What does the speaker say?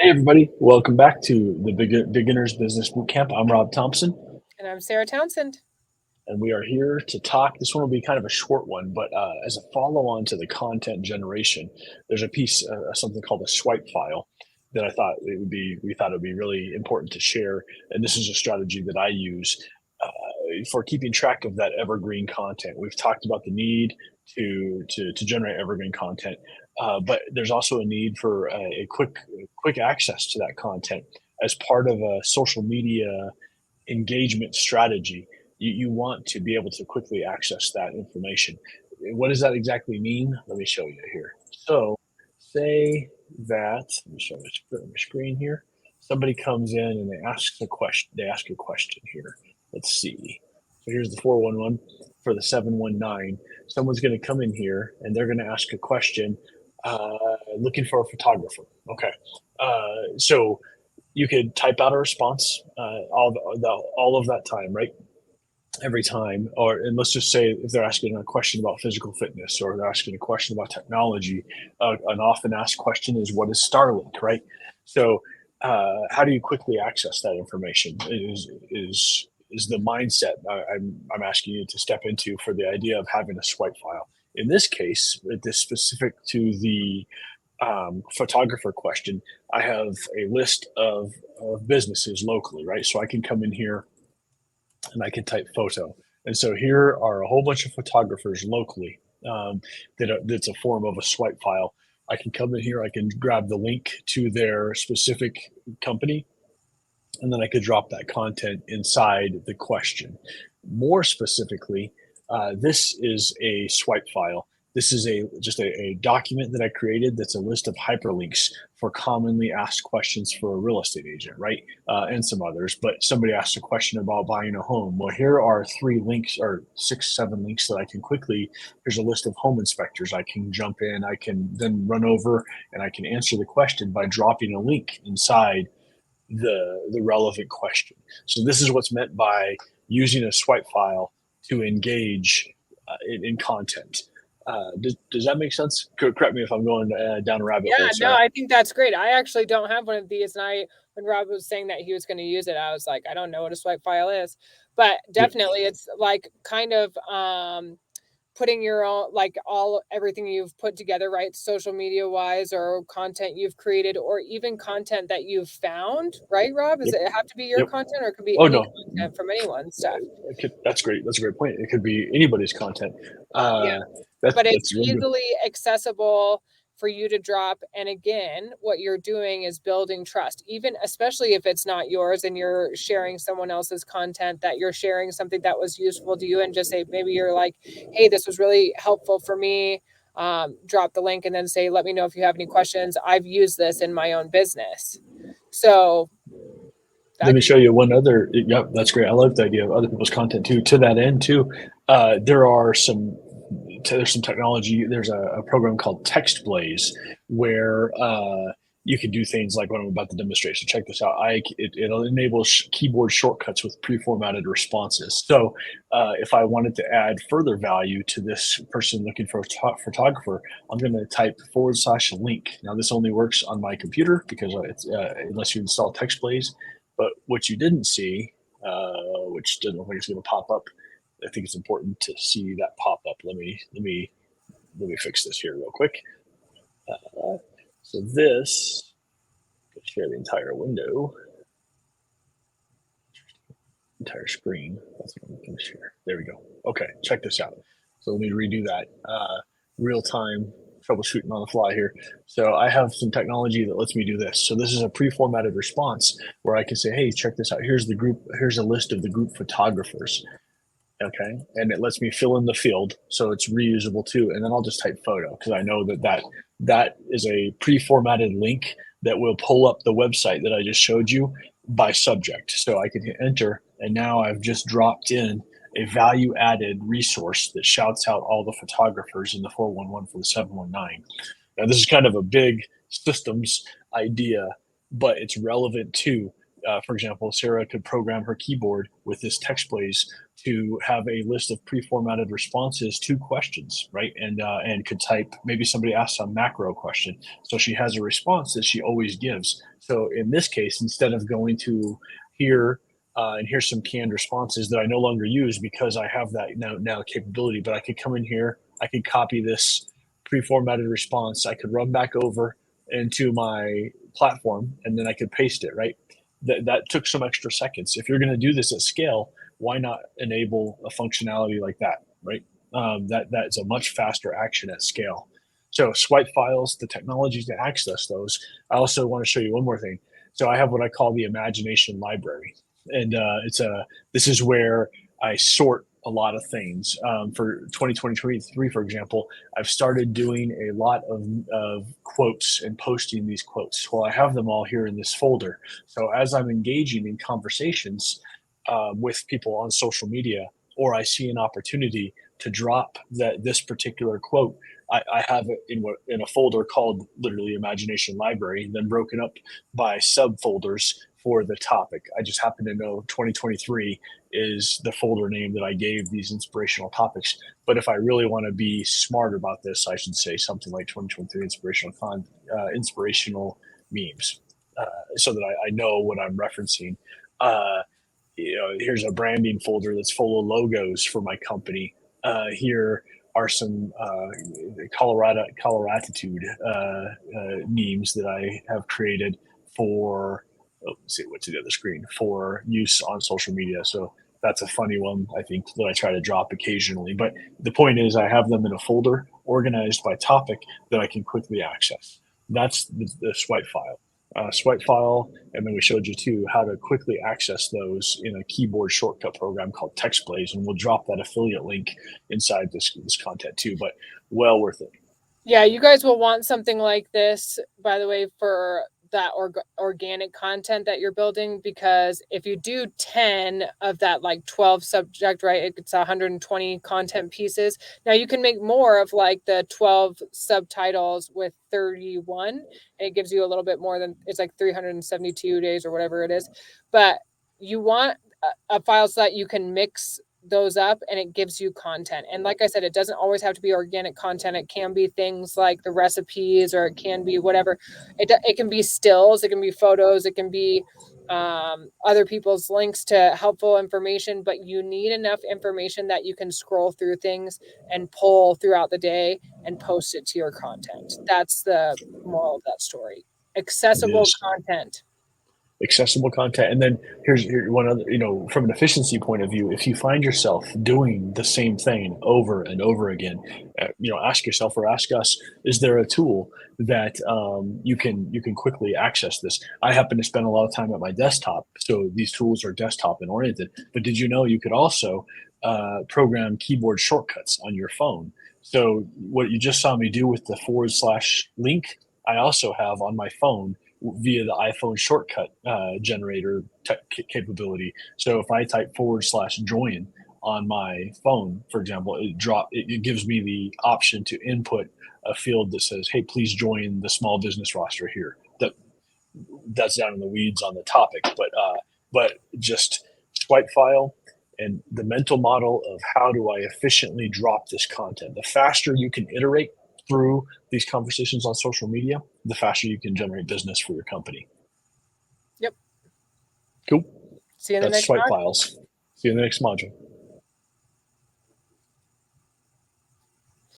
Hey everybody, welcome back to the Beginner's Business Bootcamp. I'm Rob Thompson, And I'm Sarah Townsend. and we are here to talk. This one will be kind of a short one, but as a follow-on to the content generation, there's a piece, something called a swipe file, that we thought it would be really important to share. And this is a strategy that I use for keeping track of that evergreen content. We've talked about the need to generate evergreen content, but there's also a need for a quick access to that content as part of a social media engagement strategy. You want to be able to quickly access that information. What does that exactly mean? Let me show you here. So, say that, let me show you on the screen here. Somebody comes in and they ask a question. They ask a question here. Let's see. So here's the 411 for the 719. Someone's going to come in here and they're going to ask a question, looking for a photographer. Okay. So you could type out a response all of that time, right? Every time, and let's just say if they're asking a question about physical fitness or they're asking a question about technology, an often asked question is, "What is Starlink?" Right? So, how do you quickly access that information? Is the mindset I'm asking you to step into for the idea of having a swipe file. In this case, this specific to the photographer question, I have a list of businesses locally, right? So I can come in here and I can type photo. And so here are a whole bunch of photographers locally, that's a form of a swipe file. I can come in here, I can grab the link to their specific company, and then I could drop that content inside the question. More specifically, this is a swipe file. This is just a document that I created that's a list of hyperlinks for commonly asked questions for a real estate agent, right? And some others. But somebody asked a question about buying a home. Well, here are 3 links or 6, 7 links that I can quickly. Here's a list of home inspectors. I can jump in. I can then run over and I can answer the question by dropping a link inside the relevant question. So this is what's meant by using a swipe file to engage in content. Does that make sense? Correct me if I'm going down a rabbit hole, Yeah, no, Sarah. I think that's great. I actually don't have one of these. And when Rob was saying that he was going to use it, I was like, I don't know what a swipe file is, but Yep. definitely it's like kind of putting your own, like everything you've put together, right? Social media wise, or content you've created, or even content that you've found, right, Rob? Does Yep. it have to be your Yep. content, or it could be Oh any no, content from anyone's stuff? that's great. That's a great point. It could be anybody's content. Yeah. Uh, that's But it's that's really good. easily accessible for you to drop. And again, what you're doing is building trust, even especially if it's not yours and you're sharing someone else's content, that you're sharing something that was useful to you, and just say, maybe you're like, hey, this was really helpful for me. Drop the link and then say, let me know if you have any questions. I've used this in my own business. So Let that me could show you one other. Yep, that's great. I love the idea of other people's content too. To that end, too, there are there's some technology. There's a program called Text Blaze where you can do things like what I'm about to demonstrate. So check this out. It enables keyboard shortcuts with pre-formatted responses. So if I wanted to add further value to this person looking for a photographer, I'm going to type /link. Now this only works on my computer because it's unless you install Text Blaze. But what you didn't see, which doesn't look like it's going to pop up, I think it's important to see that pop up. Let me fix this here real quick. So this, share the entire window, entire screen. That's what I'm going to share. There we go. Okay, check this out. So let me redo that. Real time troubleshooting on the fly here. So I have some technology that lets me do this. So this is a pre-formatted response where I can say, hey, check this out. Here's the group. Here's a list of the group photographers. Okay, and it lets me fill in the field, so it's reusable too. And then I'll just type photo because I know that is a pre-formatted link that will pull up the website that I just showed you by subject. So I can hit enter, and now I've just dropped in a value-added resource that shouts out all the photographers in the 411 for the 719. Now this is kind of a big systems idea, but it's relevant to For example, Sarah could program her keyboard with this text blaze to have a list of pre-formatted responses to questions, right? And could type, maybe somebody asks a macro question, so she has a response that she always gives. So in this case, instead of going to here and here's some canned responses that I no longer use because I have that now capability, but I could come in here, I could copy this pre-formatted response, I could run back over into my platform, and then I could paste it, right? That took some extra seconds. If you're going to do this at scale, why not enable a functionality like that, right? That's a much faster action at scale. So swipe files, the technologies to access those. I also want to show you one more thing. So I have what I call the imagination library, and this is where I sort a lot of things. For 2023, for example, I've started doing a lot of quotes and posting these quotes. Well, I have them all here in this folder. So as I'm engaging in conversations with people on social media, or I see an opportunity to drop this particular quote, I have it in a folder called literally Imagination Library, then broken up by subfolders for the topic. I just happen to know 2023 is the folder name that I gave these inspirational topics. But if I really want to be smart about this, I should say something like 2023 inspirational memes, so that I know what I'm referencing. Uh, Here's a branding folder that's full of logos for my company. Here are some Coloratitude memes that I have created for. Oh, let's see what's the other screen for use on social media. So that's a funny one, I think, that I try to drop occasionally. But the point is, I have them in a folder organized by topic that I can quickly access. That's the swipe file. Swipe file, and then we showed you too how to quickly access those in a keyboard shortcut program called TextBlaze, and we'll drop that affiliate link inside this content too. But well worth it. Yeah, you guys will want something like this, by the way, for that organic content that you're building, because if you do 10 of that, like 12 subject, right, it's 120 content pieces. Now you can make more of like the 12 subtitles with 31, and it gives you a little bit more than, it's like 372 days or whatever it is. But you want a file so that you can mix those up and it gives you content. And like I said, it doesn't always have to be organic content. It can be things like the recipes, or it can be whatever. It can be stills, it can be photos, it can be other people's links to helpful information, but you need enough information that you can scroll through things and pull throughout the day and post it to your content. That's the moral of that story. It Accessible is content. accessible content. And then here's one other, from an efficiency point of view, if you find yourself doing the same thing over and over again, ask yourself or ask us, is there a tool that you can quickly access this? I happen to spend a lot of time at my desktop, so these tools are desktop and oriented. But did you know you could also program keyboard shortcuts on your phone? So what you just saw me do with the / link, I also have on my phone via the iPhone shortcut generator capability. So if I type / join on my phone, for example, it gives me the option to input a field that says, "Hey, please join the small business roster here." That's down in the weeds on the topic, but just swipe file and the mental model of how do I efficiently drop this content. The faster you can iterate through these conversations on social media, the faster you can generate business for your company. Yep. Cool. See you in the That's next swipe module. files. See you in the next module.